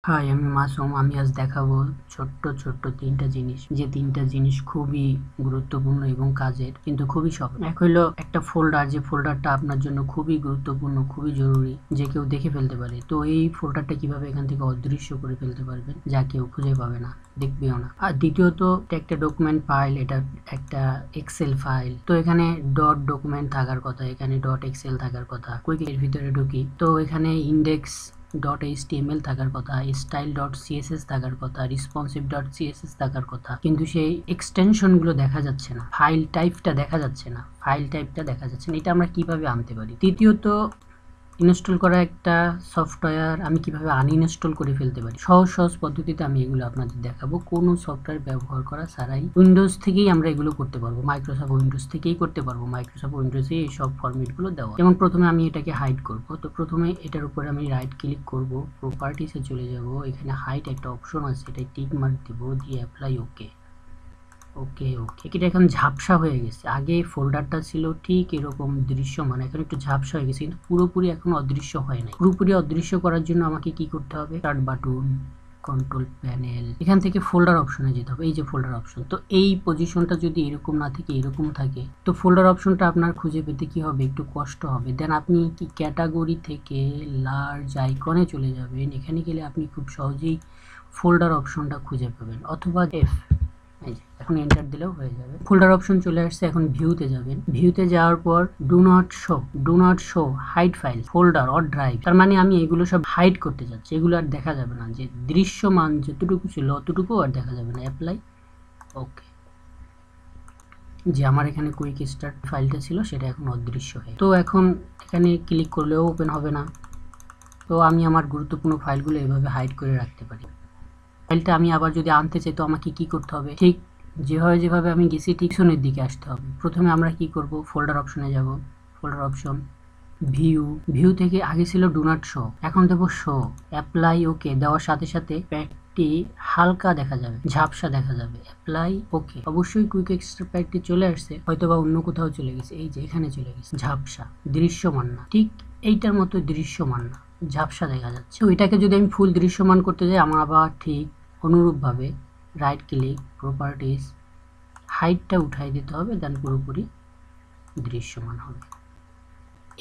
High, আমি মাসুম। আমি আজ দেখাবো ছোট্ট ছোট্ট তিনটা জিনিস, যে তিনটা জিনিস খুবই গুরুত্বপূর্ণ এবং কাজের, কিন্তু খুবই সহজ। এক হলো একটা ফোল্ডার, যে ফোল্ডারটা আপনার জন্য খুবই গুরুত্বপূর্ণ, খুবই জরুরি, যে কেউ দেখে ফেলতে পারে। তো এই ফোল্ডারটা কিভাবে এখান থেকে অদৃশ্য করে ফেলতে পারবেন, যা কেউ খুঁজে পাবে না, দেখবেও না। আর দ্বিতীয়ত, এটা একটা ডকুমেন্ট ফাইল, এটা একটা এক্সেল ফাইল। তো এখানে ডট ডকুমেন্ট থাকার কথা, এখানে ডট এক্সেল থাকার কথা। কুইক এর ভিতরে ঢুকি, তো এখানে ইন্ডেক্স ডট এইচটিএমএল থাকার কথা, স্টাইল ডট সিএসএস থাকার কথা, রেসপন্সিভ ডট সিএসএস থাকার কথা, কিন্তু সেই এক্সটেনশন গুলো দেখা যাচ্ছে না, ফাইল টাইপটা দেখা যাচ্ছে না, এটা আমরা কিভাবে আনতে পারি। তৃতীয়ত, ইনস্টল করা একটা সফটওয়্যার আমি কিভাবে আনইনস্টল করে ফেলতে পারি। সহজ পদ্ধতিতে আমি এগুলো আপনাদের দেখাবো, কোনো সফটওয়্যার ব্যবহার করা ছাড়াই। উইন্ডোজ থেকেই আমরা এগুলো করতে পারবো, মাইক্রোসফট উইন্ডোজ থেকেই করতে পারবো। মাইক্রোসফট উইন্ডোজে এই সব ফরম্যাটগুলো দেওয়া। যেমন প্রথমে আমি এটাকে হাইড করব। তো প্রথমে এটার উপরে আমি রাইট ক্লিক করব, প্রপার্টিসে চলে যাব, এখানে হাইড একটা অপশন আছে, এটাই টিক মার্ক দিব, দিয়ে অ্যাপ্লাই ওকে। এটা এখন ঝাপসা হয়ে গেছে। আগে ফোল্ডারটা ছিল ঠিক এরকম দৃশ্যমান, এখন একটু ঝাপসা হয়ে গেছে, কিন্তু পুরোপুরি এখন অদৃশ্য হয় নাই। পুরোপুরি অদৃশ্য করার জন্য আমাকে কি করতে হবে, স্টার্ট বাটন, কন্ট্রোল প্যানেল, এখান থেকে ফোল্ডার অপশনে যেতে হবে। এই যে ফোল্ডার অপশন, তো এই পজিশনটা যদি এরকম না থেকে এরকম থাকে, তো ফোল্ডার অপশনটা আপনার খুঁজে পেতে কি হবে, একটু কষ্ট হবে। দেন আপনি কি ক্যাটাগরি থেকে লার্জ আইকনে চলে যাবেন, এখানে গেলে আপনি খুব সহজেই ফোল্ডার অপশনটা খুঁজে পাবেন, অথবা এখন এন্টার দিলেও হয়ে যাবে। ফোল্ডার অপশন চলে আসছে, এখন ভিউতে যাবেন। ভিউতে যাওয়ার পর do not show hide file, folder or drive. তার মানে আমি এগুলো সব হাইড করতে যাচ্ছি, এগুলো আর দেখা যাবে না, যে দৃশ্যমান যতটুকু ছিল অতটুকু আর দেখা যাবে না। Apply okay. যে আমার এখানে কুইক স্টার্ট ফাইলটা ছিল সেটা এখন অদৃশ্য হয়ে, তো এখন এখানে ক্লিক করলেও ওপেন হবে না। তো আমি আমার গুরুত্বপূর্ণ ফাইলগুলো এভাবে হাইড করে রাখতে পারি। ফাইলটা আমি আবার যদি আনতে চাই, তো আমাকে কি করতে হবে, ঠিক যেভাবে আমি গেছি ঠিক পিছনের দিকে আসতে হবে। প্রথমে আমরা কি করব, ফোল্ডার অপশনে যাব, ফোল্ডার অপশন, ভিউ থেকে আগে ছিল ডু নট শো, এখন দেবো শো। অ্যাপ্লাই ওকে দেওয়ার সাথে সাথে প্যাকটি হালকা দেখা যাবে, ঝাপসা দেখা যাবে। অ্যাপ্লাই ওকে, অবশ্যই কুইক এক্সট্রা প্যাকটি চলে আসছে, হয়তো বা অন্য কোথাও চলে গেছে। এই যে এখানে চলে গেছে, ঝাপসা, দৃশ্যমান না, ঠিক এইটার মতো দৃশ্যমান না, ঝাপসা দেখা যাচ্ছে। তো এটাকে যদি আমি ফুল দৃশ্যমান করতে যাই, আমার আবার ঠিক অনুরূপভাবে রাইট ক্লিক, প্রপার্টিস, হাইটটা উঠাই দিতে হবে, দেন পুরোপুরি দৃশ্যমান হবে।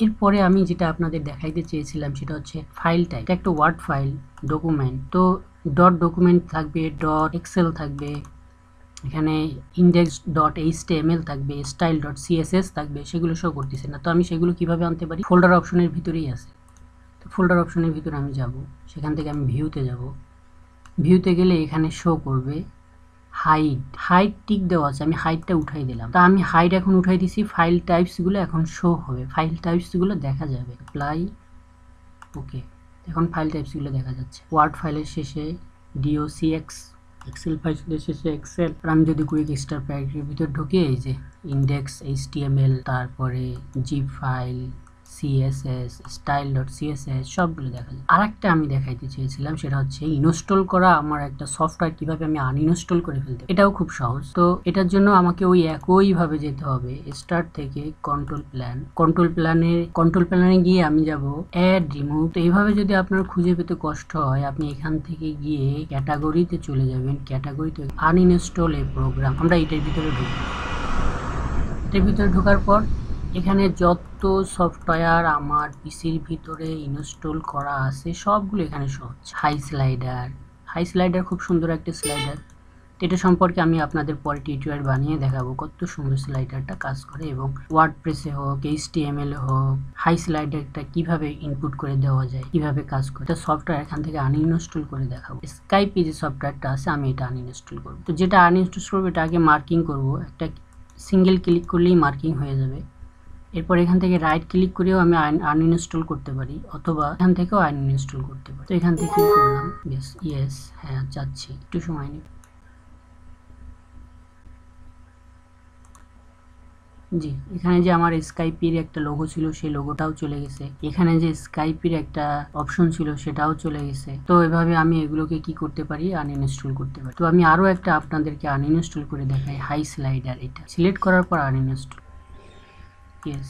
এরপরে আমি যেটা আপনাদের দেখাইতে চেয়েছিলাম সেটা হচ্ছে ফাইল টাইপ। এটা একটা ওয়ার্ড ফাইল, ডকুমেন্ট, তো ডট ডকুমেন্ট থাকবে, ডট এক্সেল থাকবে, এখানে ইন্ডেক্স ডট এইচটিএমএল থাকবে, স্টাইল ডট সিএসএস থাকবে, সেগুলো শো করতেছে না। তো আমি সেগুলো কিভাবে আনতে পারি, ফোল্ডার অপশনের ভিতরেই আছে। তো ফোল্ডার অপশনের ভিতরে আমি যাব, সেখান থেকে আমি ভিউতে যাব। ভিউতে গেলে এখানে শো করবে হাইট টিক দেওয়া আছে, আমি হাইটটা উঠাই দিলাম। তা আমি হাইট এখন উঠাই দিছি, ফাইল টাইপসগুলো এখন শো হবে, ফাইল টাইপসগুলো দেখা যাবে। অ্যাপ্লাই ওকে, এখন ফাইল টাইপসগুলো দেখা যাচ্ছে। ওয়ার্ড ফাইলের শেষে docx, এক্সেল ফাইলের শেষে এক্সেল। আর আমি যদি কুইক স্টার প্যাকের ভিতর ঢুকে, এই যে ইন্ডেক্স এইচটিএমএল, তারপরে zip file, CSS, style dot CSS, সবগুলো দেখা যায়। আর একটা আমি দেখাইতে চেয়েছিলাম, সেটা হচ্ছে ইনস্টল করা আমার একটা সফটওয়্যার কিভাবে আমি আনইনস্টল করে ফেলতে, এটাও খুব সহজ। তো এটার জন্য আমাকে ওই একইভাবে যেতে হবে, স্টার্ট থেকে কন্ট্রোল প্ল্যানে গিয়ে আমি যাব অ্যাড রিমুভ। তো এইভাবে যদি আপনার খুঁজে পেতে কষ্ট হয়, আপনি এখান থেকে গিয়ে ক্যাটাগরিতে চলে যাবেন, ক্যাটাগরিতে আনইনস্টল এ প্রোগ্রাম, আমরা এটার ভিতরে ঢুকবো। এটার ভিতরে ঢোকার পর এখানে যত সফটওয়্যার আমার পিসির ভিতরে ইনস্টল করা আছে সবগুলো এখানে শো হচ্ছে। হাই স্লাইডার খুব সুন্দর একটা স্লাইডার, এটা সম্পর্কে আমি আপনাদের পরে টিউটোরিয়াল বানিয়ে দেখাবো কত সুন্দর স্লাইডারটা কাজ করে, এবং ওয়ার্ডপ্রেসে হোক, এইচটিএমএল হোক, হাই স্লাইডারটা কিভাবে ইনপুট করে দেওয়া যায়, কিভাবে কাজ করে। এটা সফটওয়্যার এখান থেকে আনইনস্টল করে দেখাবো। স্কাইপে যে সফটওয়্যারটা আছে আমি এটা আনইনস্টল করবো। তো যেটা আনইনস্টল করবো এটা আগে মার্কিং করবো, একটা সিঙ্গেল ক্লিক করলেই মার্কিং হয়ে যাবে। এরপর এখান থেকে রাইট ক্লিক করেও আমি আনইনস্টল করতে পারি, অথবা এখান থেকেও আনইনস্টল করতে পারি। তো এখান থেকে কি করলাম, ইয়েস, হ্যাঁ যাচ্ছি, একটু সময় নিই। জি, এখানে যে আমার স্কাইপির একটা লোগো ছিল সেই লোগোটাও চলে গেছে, এখানে যে স্কাইপির একটা অপশন ছিল সেটাও চলে গেছে। তো এভাবে আমি এগুলোকে কি করতে পারি, আনইনস্টল করতে পারি। তো আমি আরো একটা আপনাদেরকে আনইনস্টল করে দেখাই, হাই স্লাইডার। এটা সিলেক্ট করার পর uninstall, yes,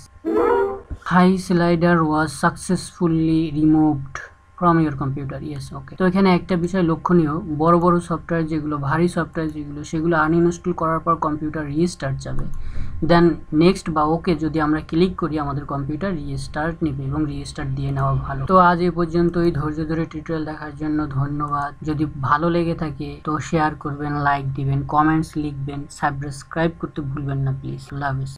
hi slider was successfully removed. From your computer. Yes, okay. তো এখানে একটা বিষয় লক্ষণীয়, বড় বড় সফটওয়্যার যেগুলো, ভারী সফটওয়্যার যেগুলো, সেগুলো আনইনস্টল করার পর কম্পিউটার রিস্টার্ট যাবে। দেন নেক্সট বা ওকে যদি আমরা ক্লিক করি, আমাদের কম্পিউটার রিস্টার্ট নেবে এবং রিস্টার্ট দিয়ে নেওয়া ভালো। তো আজ এই পর্যন্তই। ধৈর্য ধরে টিউটোরিয়াল দেখার জন্য ধন্যবাদ। যদি ভালো লেগে থাকে তো শেয়ার করবেন, লাইক দিবেন, কমেন্টস লিখবেন, সাবস্ক্রাইব করতে ভুলবেন না প্লিজ। আল্লাহ হাফেজ।